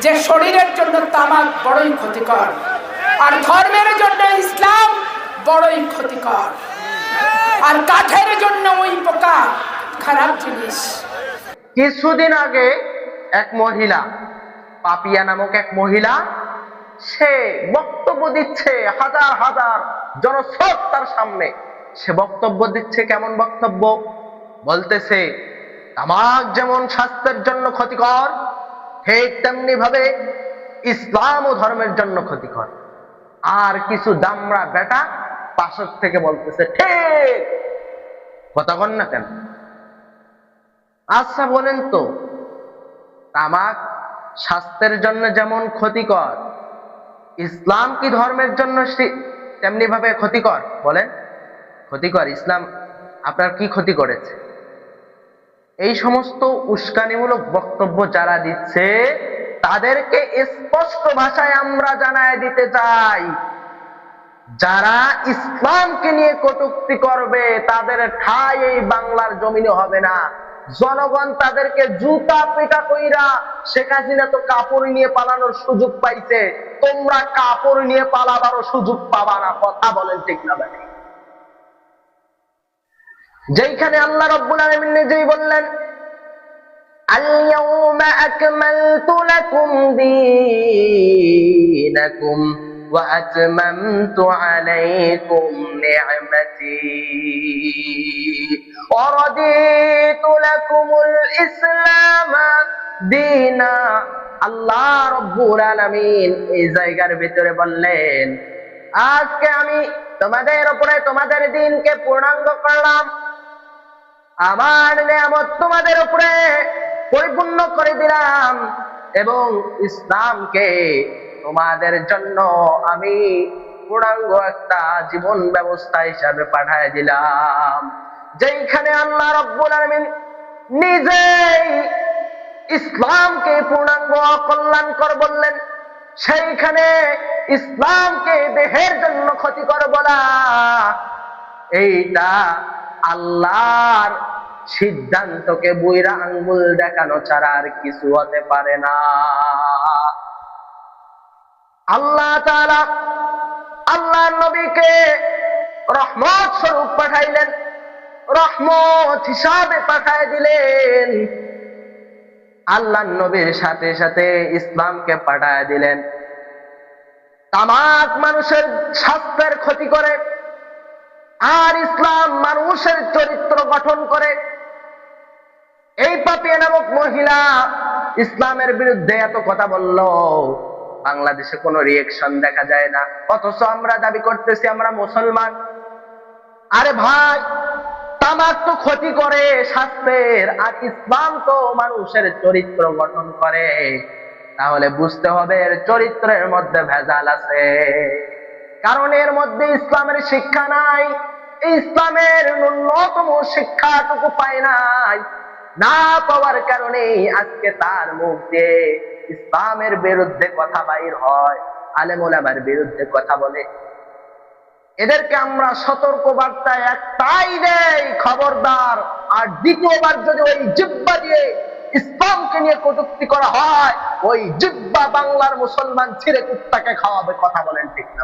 যে শরীরের জন্য তামাক বড়ই ক্ষতিকর, আর ধর্মের জন্য ইসলাম বড়ই ক্ষতিকর, আর কাঠের জন্য ওই পোকা খারাপ জিনিস। কিছুদিন আগে এক মহিলা, পাপিয়া নামক এক মহিলা, সে বক্তব্য দিচ্ছে হাজার হাজার জনস্রোত তার সামনে। সে বক্তব্য দিচ্ছে, কেমন বক্তব্য? বলতেছে তামাক যেমন স্বাস্থ্যের জন্য ক্ষতিকর, ঠিক তেমনি ভাবে ইসলাম ও ধর্মের জন্য ক্ষতিকর। আর কিছু দামড়া বেটা পাশের থেকে বলতেছে ঠিক কথা বল না কেন? আচ্ছা বলেন তো, তামাক স্বাস্থ্যের জন্য যেমন ক্ষতিকর, ইসলাম কি ধর্মের জন্য তেমনি ভাবে ক্ষতিকর? বলেন, ক্ষতিকর? ইসলাম আপনার কি ক্ষতি করেছে? এই সমস্ত উস্কানিমূলক বক্তব্য যারা দিচ্ছে তাদেরকে স্পষ্ট ভাষায় আমরা জানায় দিতে চাই, যারা ইসলামকে নিয়ে কটূক্তি করবে তাদের ঠাঁই এই বাংলার জমিনে হবে না। জনগণ তাদেরকে জুতা পিটা কইরা, শেখ হাসিনা তো কাপড় নিয়ে পালানোর সুযোগ পাইছে, তোমরা কাপড় নিয়ে পালাবারও সুযোগ পাবা না। কথা বলেন ঠিক না ভাই? যেইখানে আল্লাহ রাব্বুল আলামিন নিজেই বললেন, আল-ইয়াউমা আকমালতু লাকুম দীনাকুম ওয়া আতমামতু আলাইকুম নি'মাতি ওয়া রাদিতু লাকুমুল ইসলাম দীনা। আল্লাহ রাব্বুল আলামিন এই জায়গার ভিতরে বললেন, আজকে আমি তোমাদের উপরে তোমাদের দ্বীনকে পূর্ণাঙ্গ করলাম, আমার নিয়ামত তোমাদের উপরে পরিপূর্ণ করে দিলাম, এবং ইসলামকে তোমাদের জন্য আমি পূর্ণাঙ্গ একটা জীবন ব্যবস্থা হিসাবে পাঠিয়ে দিলাম। যেখানে আল্লাহ রাব্বুল আলামিন নিজেই ইসলামকে পূর্ণাঙ্গ কল্যাণকর বললেন, সেইখানে ইসলামকে দেহের জন্য ক্ষতিকর বলা, এইটা আল্লাহর সিদ্ধান্তকে বুইরা আঙ্গুল দেখানো ছাড়া আর কিছু হতে পারে না। আল্লাহ তাআলা আল্লাহর নবীকে রহমত স্বরূপ পাঠাইলেন, রহমত হিসাবে পাঠায় দিলেন। আল্লাহর নবীর সাথে সাথে ইসলামকে পাঠায় দিলেন। তামাক মানুষের স্বাস্থ্যের ক্ষতি করে, আর ইসলাম মানুষের চরিত্র গঠন করে। এই পাপিয়া নামক মহিলা ইসলামের বিরুদ্ধে এত কথা বলল, বাংলাদেশে কোনো রিয়েকশন দেখা যায় না, অথচ আমরা দাবি করতেছি আমরা মুসলমান। আরে ভাই, তামাক তো ক্ষতি করে স্বাস্থ্যের, আর ইসলাম তো মানুষের চরিত্র গঠন করে। তাহলে বুঝতে হবে এর চরিত্রের মধ্যে ভেজাল আছে, কারণ এর মধ্যে ইসলামের শিক্ষা নাই। ইসলামের ন্যূনতম শিক্ষাটুকু পায় নাই, না পাওয়ার কারণে আজকে তার মুখ দিয়ে ইসলামের বিরুদ্ধে কথা বাইর হয়, আলেম ওলামার বিরুদ্ধে কথা বলে। এদেরকে আমরা সতর্ক বার্তা একটাই দেই, খবরদার। আর দ্বিতীয়বার যদি ওই জিহ্বা দিয়ে ইসলামকে নিয়ে কটূক্তি করা হয়, ওই জিহ্বা বাংলার মুসলমান ছিঁড়ে কুত্তাকে খাওয়াবে। কথা বলেন ঠিক না?